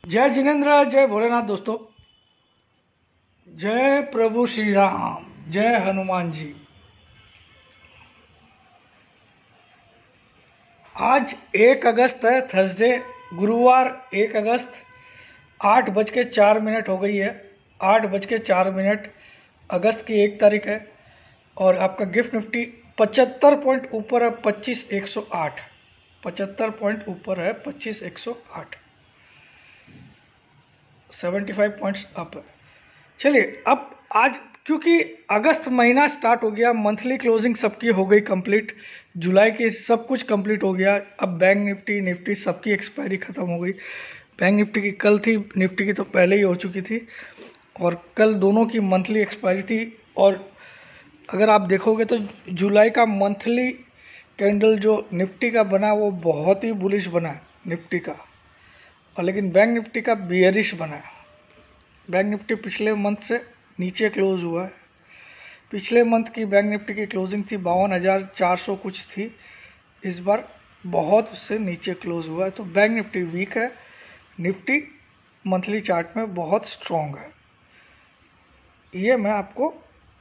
जय जिनेन्द्र, जय भोलेनाथ दोस्तों। जय प्रभु श्री राम, जय हनुमान जी। आज 1 अगस्त है, थर्सडे, गुरुवार 1 अगस्त। 8:04 हो गई है। 8:04 अगस्त की 1 तारीख है। और आपका गिफ्ट निफ्टी 75 पॉइंट ऊपर है, 25,108। 75 पॉइंट ऊपर है, 25,108। 75 पॉइंट्स अप है। चलिए, अब आज क्योंकि अगस्त महीना स्टार्ट हो गया, मंथली क्लोजिंग सबकी हो गई कंप्लीट, जुलाई की सब कुछ कंप्लीट हो गया। अब बैंक निफ्टी सबकी एक्सपायरी ख़त्म हो गई। बैंक निफ्टी की कल थी, निफ्टी की तो पहले ही हो चुकी थी, और कल दोनों की मंथली एक्सपायरी थी। और अगर आप देखोगे तो जुलाई का मंथली कैंडल जो निफ्टी का बना वो बहुत ही बुलिश बना है निफ्टी का, और लेकिन बैंक निफ्टी का बियरिश बना है। बैंक निफ्टी पिछले मंथ से नीचे क्लोज हुआ है। पिछले मंथ की बैंक निफ्टी की क्लोजिंग थी 52,400 कुछ थी, इस बार बहुत उससे नीचे क्लोज हुआ है। तो बैंक निफ्टी वीक है, निफ्टी मंथली चार्ट में बहुत स्ट्रॉन्ग है। ये मैं आपको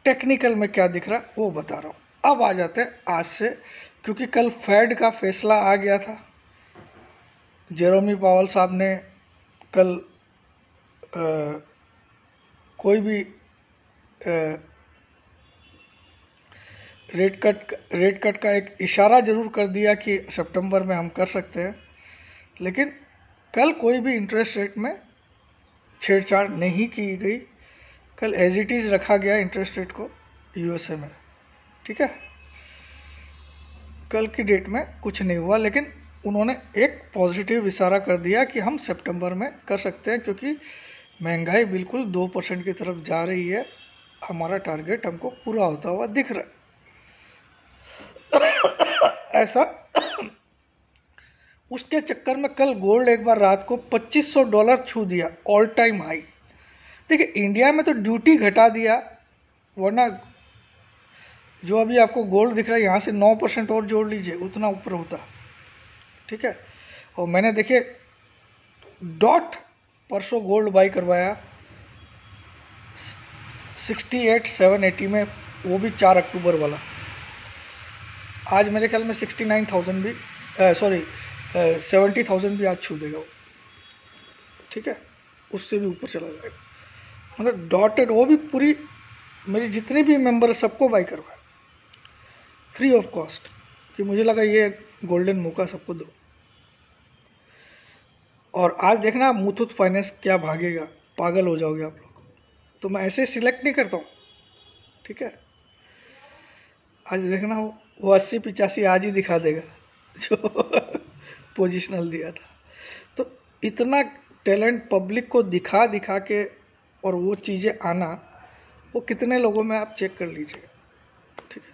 टेक्निकल में क्या दिख रहा है वो बता रहा हूँ। अब आ जाते हैं आज से, क्योंकि कल फेड का फैसला आ गया था। जेरोमी पावल साहब ने कल कोई भी रेट कट का एक इशारा जरूर कर दिया कि सितंबर में हम कर सकते हैं, लेकिन कल कोई भी इंटरेस्ट रेट में छेड़छाड़ नहीं की गई। कल एज इट इज़ रखा गया इंटरेस्ट रेट को यूएसए में, ठीक है। कल की डेट में कुछ नहीं हुआ, लेकिन उन्होंने एक पॉजिटिव इशारा कर दिया कि हम सितंबर में कर सकते हैं, क्योंकि महंगाई बिल्कुल 2% की तरफ जा रही है। हमारा टारगेट हमको पूरा होता हुआ दिख रहा है ऐसा। उसके चक्कर में कल गोल्ड एक बार रात को $2,500 छू दिया, ऑल टाइम हाई। देखिए, इंडिया में तो ड्यूटी घटा दिया, वरना जो अभी आपको गोल्ड दिख रहा है यहाँ से 9% और जोड़ लीजिए, उतना ऊपर होता, ठीक है। और मैंने देखिए डॉट परसों गोल्ड बाई करवाया 68,780 में, वो भी 4 अक्टूबर वाला। आज मेरे ख्याल में 69,000 भी 70,000 भी आज छू देगा वो, ठीक है। उससे भी ऊपर चला जाएगा। मतलब डॉटेड, वो भी पूरी मेरी जितने भी मेंबर सबको बाई करवाया फ्री ऑफ कॉस्ट, कि मुझे लगा ये गोल्डन मौका सबको दो। और आज देखना मुथूट फाइनेंस क्या भागेगा, पागल हो जाओगे आप लोग। तो मैं ऐसे सिलेक्ट नहीं करता हूँ, ठीक है। आज देखना वो 80-85 आज ही दिखा देगा जो पोजिशनल दिया था। तो इतना टैलेंट पब्लिक को दिखा दिखा के और वो चीज़ें आना, वो कितने लोगों में आप चेक कर लीजिए, ठीक है।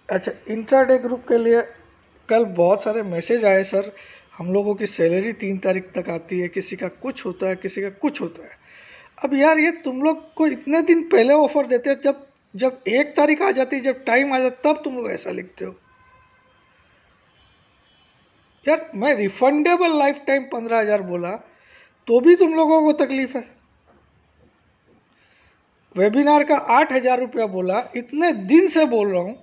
अच्छा, इंट्राडे ग्रुप के लिए कल बहुत सारे मैसेज आए, सर हम लोगों की सैलरी 3 तारीख तक आती है, किसी का कुछ होता है, किसी का कुछ होता है। अब यार, ये तुम लोग को इतने दिन पहले ऑफर देते हैं, जब 1 तारीख आ जाती है, जब टाइम आ जाता, तब तुम लोग ऐसा लिखते हो। यार, मैं रिफंडेबल लाइफ टाइम 15,000 बोला तो भी तुम लोगों को तकलीफ है। वेबिनार का 8,000 रुपया बोला, इतने दिन से बोल रहा हूं।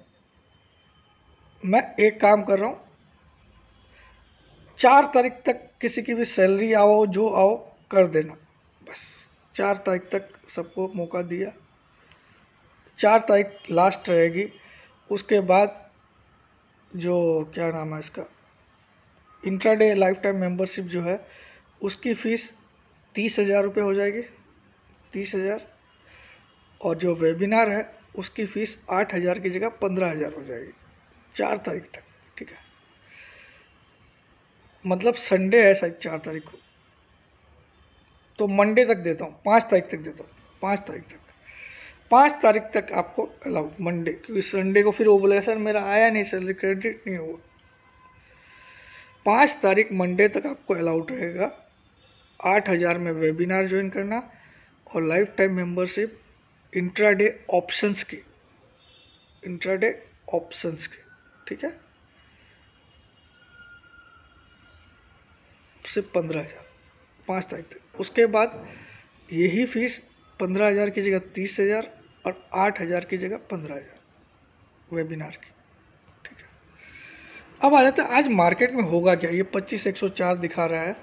मैं एक काम कर रहा हूं, 4 तारीख तक किसी की भी सैलरी आओ जो आओ कर देना, बस 4 तारीख तक सबको मौका दिया। 4 तारीख लास्ट रहेगी। उसके बाद जो क्या नाम है इसका, इंट्राडे लाइफ टाइम मेम्बरशिप जो है, उसकी फ़ीस 30,000 रुपये हो जाएगी, 30,000। और जो वेबिनार है उसकी फ़ीस 8,000 की जगह 15,000 हो जाएगी 4 तारीख तक, ठीक है। मतलब संडे है शायद 4 तारीख को, तो मंडे तक देता हूँ, 5 तारीख तक देता हूँ, 5 तारीख तक आपको अलाउड मंडे, क्योंकि संडे को फिर वो बोलेगा सर मेरा आया नहीं, सैलरी क्रेडिट नहीं हुआ। 5 तारीख मंडे तक आपको अलाउड रहेगा 8,000 में वेबिनार ज्वाइन करना, और life time membership intraday options की, ठीक है, सिर्फ 15,000। 5 तारीख तक। उसके बाद यही फीस 15,000 की जगह 30,000 और 8,000 की जगह 15,000 वेबिनार की। ठीक है, अब आ जाता है आज मार्केट में होगा क्या। ये 25,104 दिखा रहा है,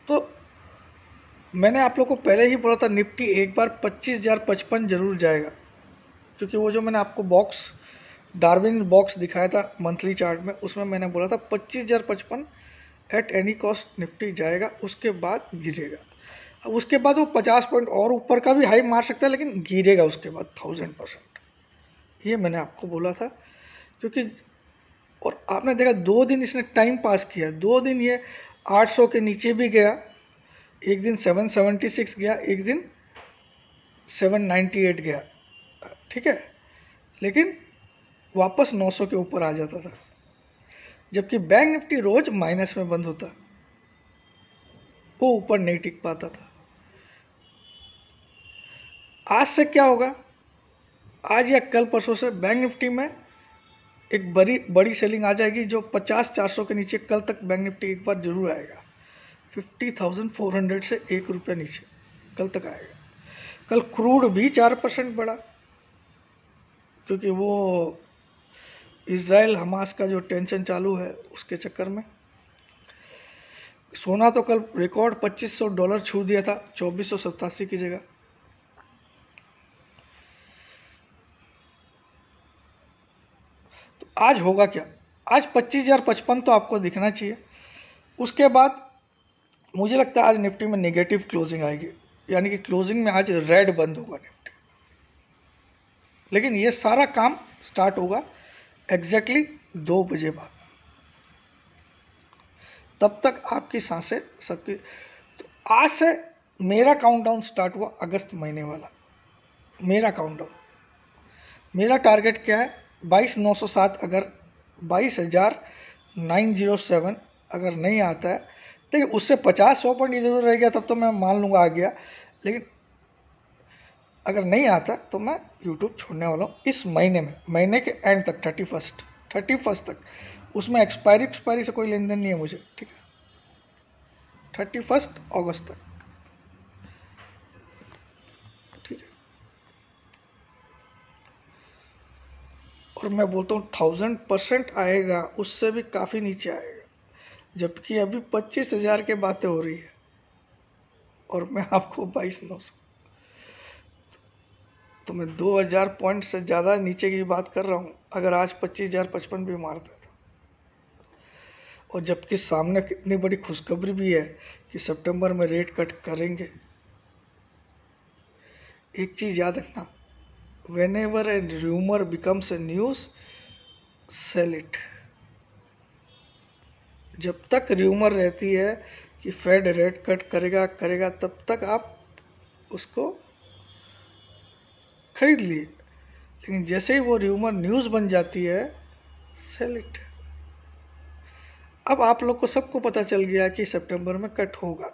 तो मैंने आप लोग को पहले ही बोला था निफ्टी एक बार 25,055 जरूर जाएगा, क्योंकि वो जो मैंने आपको बॉक्स डार्विन बॉक्स दिखाया था मंथली चार्ट में, उसमें मैंने बोला था 25,055 एट एनी कॉस्ट निफ्टी जाएगा, उसके बाद गिरेगा। अब उसके बाद वो 50 पॉइंट और ऊपर का भी हाई मार सकता है, लेकिन गिरेगा उसके बाद 1000%। ये मैंने आपको बोला था, क्योंकि और आपने देखा 2 दिन इसने टाइम पास किया। 2 दिन ये 800 के नीचे भी गया, एक दिन 776 गया, एक दिन 798 गया। ठीक है, लेकिन वापस 900 के ऊपर आ जाता था, जबकि बैंक निफ्टी रोज माइनस में बंद होता, वो ऊपर नहीं टिक पाता था। आज से क्या होगा, आज या कल परसों से बैंक निफ्टी में एक बड़ी सेलिंग आ जाएगी, जो 50-400 के नीचे कल तक बैंक निफ्टी एक बार जरूर आएगा। 50,400 से ₹1 नीचे कल तक आएगा। कल क्रूड भी 4% बढ़ा, क्योंकि वो इजराइल हमास का जो टेंशन चालू है उसके चक्कर में। सोना तो कल रिकॉर्ड $2,500 छू दिया था, 2,487 की जगह। तो आज होगा क्या, आज 25,055 तो आपको दिखना चाहिए। उसके बाद मुझे लगता है आज निफ्टी में नेगेटिव क्लोजिंग आएगी, यानी कि क्लोजिंग में आज रेड बंद होगा निफ्टी। लेकिन ये सारा काम स्टार्ट होगा एग्जैक्टली 2 बजे बाद। तब तक आपकी सांसें सबकी। तो आज से मेरा काउंटडाउन स्टार्ट हुआ अगस्त महीने वाला। मेरा काउंटडाउन, मेरा टारगेट क्या है, 22,907। अगर 22,907 अगर नहीं आता है, देखिए उससे 50-100 पॉइंट इधर उधर रह गया तब तो मैं मान लूँगा आ गया, लेकिन अगर नहीं आता तो मैं यूट्यूब छोड़ने वाला हूँ इस महीने में, महीने के एंड तक 31 तक। उसमें एक्सपायरी से कोई लेन देन नहीं है मुझे। ठीक है, 31 अगस्त तक। ठीक है, और मैं बोलता हूँ 1000% आएगा, उससे भी काफ़ी नीचे आएगा, जबकि अभी 25,000 के बातें हो रही है और मैं आपको 22,900, तो मैं 2,000 पॉइंट से ज़्यादा नीचे की बात कर रहा हूँ। अगर आज 25,055 भी मारता था, और जबकि सामने कितनी बड़ी खुशखबरी भी है कि सितंबर में रेट कट करेंगे। एक चीज़ याद रखना, whenever a rumor becomes a news, sell it। जब तक र्यूमर रहती है कि फेड रेट कट करेगा, तब तक आप उसको खरीद लिए, लेकिन जैसे ही वो र्यूमर न्यूज़ बन जाती है, सेल इट। अब आप लोग को सबको पता चल गया कि सितंबर में कट होगा,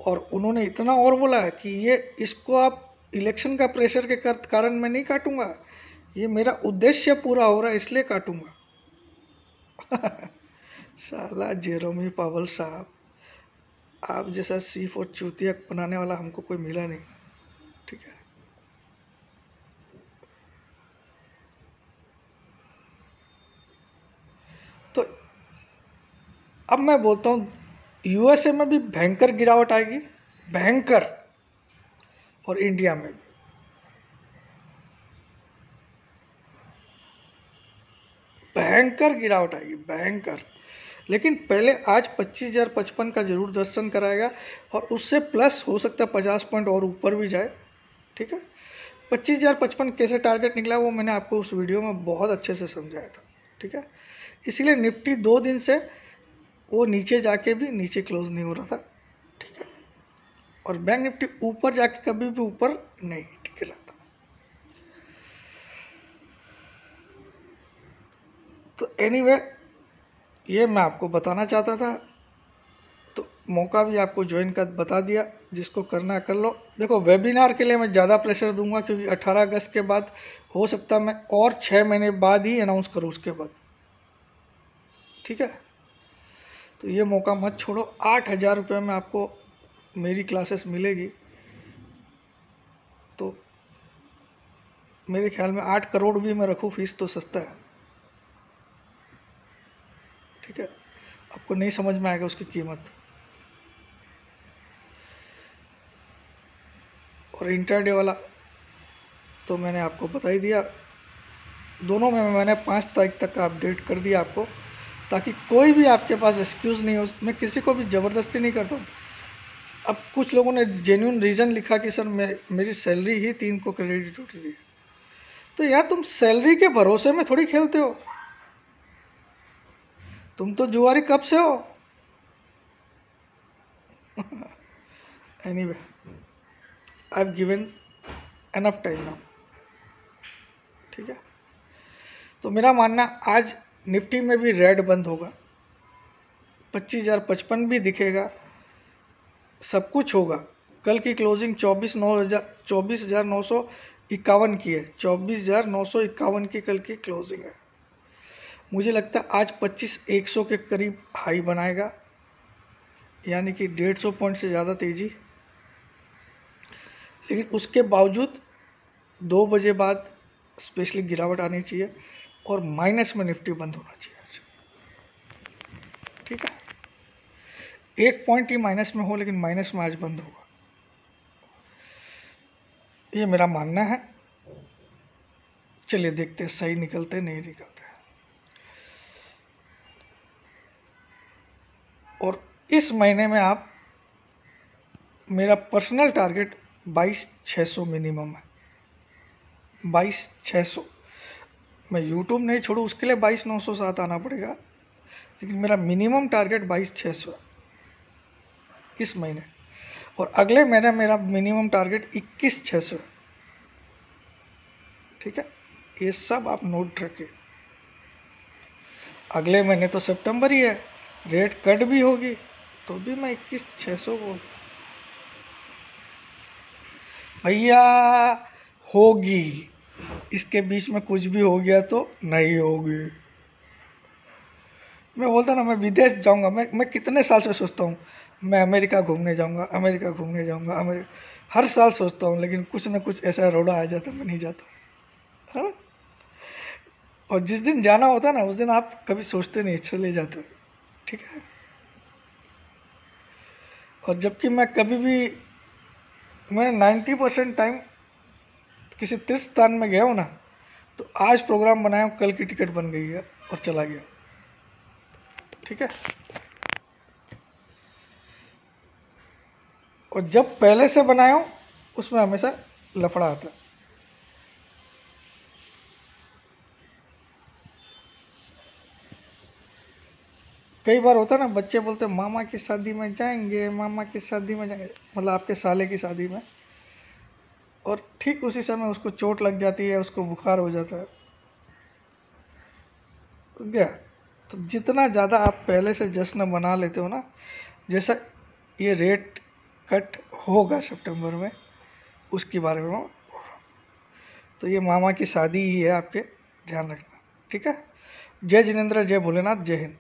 और उन्होंने इतना और बोला है कि ये इसको आप इलेक्शन का प्रेशर के कारण मैं नहीं काटूंगा, ये मेरा उद्देश्य पूरा हो रहा है इसलिए काटूंगा। साला जेरोमी पावल साहब, आप जैसा सीफ और चूतिया बनाने वाला हमको कोई मिला नहीं। ठीक है, तो अब मैं बोलता हूँ यूएसए में भी भयंकर गिरावट आएगी, भयंकर, और इंडिया में भी भयंकर गिरावट आएगी, भयंकर। लेकिन पहले आज 25,055 का जरूर दर्शन कराएगा, और उससे प्लस हो सकता है 50 पॉइंट और ऊपर भी जाए। ठीक है, 25,055 कैसे टारगेट निकला वो मैंने आपको उस वीडियो में बहुत अच्छे से समझाया था। ठीक है, इसीलिए निफ्टी 2 दिन से वो नीचे जाके भी नीचे क्लोज नहीं हो रहा था। ठीक है, और बैंक निफ्टी ऊपर जाके कभी भी ऊपर नहीं टिक रहा था। तो एनीवे, ये मैं आपको बताना चाहता था, तो मौका भी आपको ज्वाइन कर बता दिया। जिसको करना है कर लो। देखो वेबिनार के लिए मैं ज़्यादा प्रेशर दूंगा क्योंकि 18 अगस्त के बाद हो सकता है मैं और 6 महीने बाद ही अनाउंस करूँ उसके बाद, ठीक है। तो ये मौका मत छोड़ो। 8,000 रुपये में आपको मेरी क्लासेस मिलेगी, तो मेरे ख्याल में 8 करोड़ भी मैं रखूँ फीस तो सस्ता है, ठीक है। आपको नहीं समझ में आएगा उसकी कीमत। और इंटरडे वाला तो मैंने आपको बता ही दिया, दोनों में मैंने 5 तारीख तक का अपडेट कर दिया आपको, ताकि कोई भी आपके पास एक्सक्यूज़ नहीं हो। मैं किसी को भी ज़बरदस्ती नहीं करता हूँ। अब कुछ लोगों ने जेन्युइन रीज़न लिखा कि सर मेरी सैलरी ही 3 को क्रेडिट उठ रही है। तो यार तुम सैलरी के भरोसे में थोड़ी खेलते हो, तुम तो जुआरी कब से हो। Anyway, I have given enough time now, ठीक है। तो मेरा मानना आज निफ्टी में भी रेड बंद होगा, 25,055 भी दिखेगा, सब कुछ होगा। कल की क्लोजिंग 24,951 की है, 24,951 की कल की क्लोजिंग है। मुझे लगता है आज 25,100 के करीब हाई बनाएगा, यानी कि 150 पॉइंट से ज़्यादा तेज़ी। लेकिन उसके बावजूद 2 बजे बाद स्पेशली गिरावट आनी चाहिए और माइनस में निफ्टी बंद होना चाहिए, ठीक है। 1 पॉइंट ही माइनस में हो, लेकिन माइनस में आज बंद होगा, ये मेरा मानना है। चलिए देखते हैं सही निकलते नहीं निकलते। और इस महीने में आप, मेरा पर्सनल टारगेट 22,600 मिनिमम है, 22,600। मैं यूट्यूब नहीं छोड़ू उसके लिए 22,907 आना पड़ेगा, लेकिन मेरा मिनिमम टारगेट 22,600 है इस महीने। और अगले महीने मेरा मिनिमम टारगेट 21,600 है, ठीक है। ये सब आप नोट रखिए। अगले महीने तो सितंबर ही है, रेट कट भी होगी तो भी मैं 21,600 बोल, भैया होगी। इसके बीच में कुछ भी हो गया तो नहीं होगी। मैं बोलता ना मैं विदेश जाऊंगा, मैं कितने साल से सोचता हूँ मैं अमेरिका घूमने जाऊंगा, अमेरिका घूमने जाऊंगा, हर साल सोचता हूँ, लेकिन कुछ ना कुछ ऐसा रोड़ा आ जाता मैं नहीं जाता, है ना। और जिस दिन जाना होता ना उस दिन आप कभी सोचते नहीं, चले जाते हो, ठीक है। और जबकि मैं कभी भी, मैं 90% टाइम किसी तीर्थ स्थान में गया हूँ ना, तो आज प्रोग्राम बनाया हूँ, कल की टिकट बन गई है और चला गया, ठीक है। और जब पहले से बनाया हूँ उसमें हमेशा लफड़ा आता है। कई बार होता है ना, बच्चे बोलते हैं मामा की शादी में जाएंगे, मामा की शादी में जाएंगे, मतलब आपके साले की शादी में, और ठीक उसी समय उसको चोट लग जाती है, उसको बुखार हो जाता है, गया। तो जितना ज़्यादा आप पहले से जश्न मना लेते हो ना, जैसा ये रेट कट होगा सितंबर में, उसके बारे में तो ये मामा की शादी ही है आपके, ध्यान रखना, ठीक है। जय जिनेंद्र, जय भोलेनाथ, जय हिंद।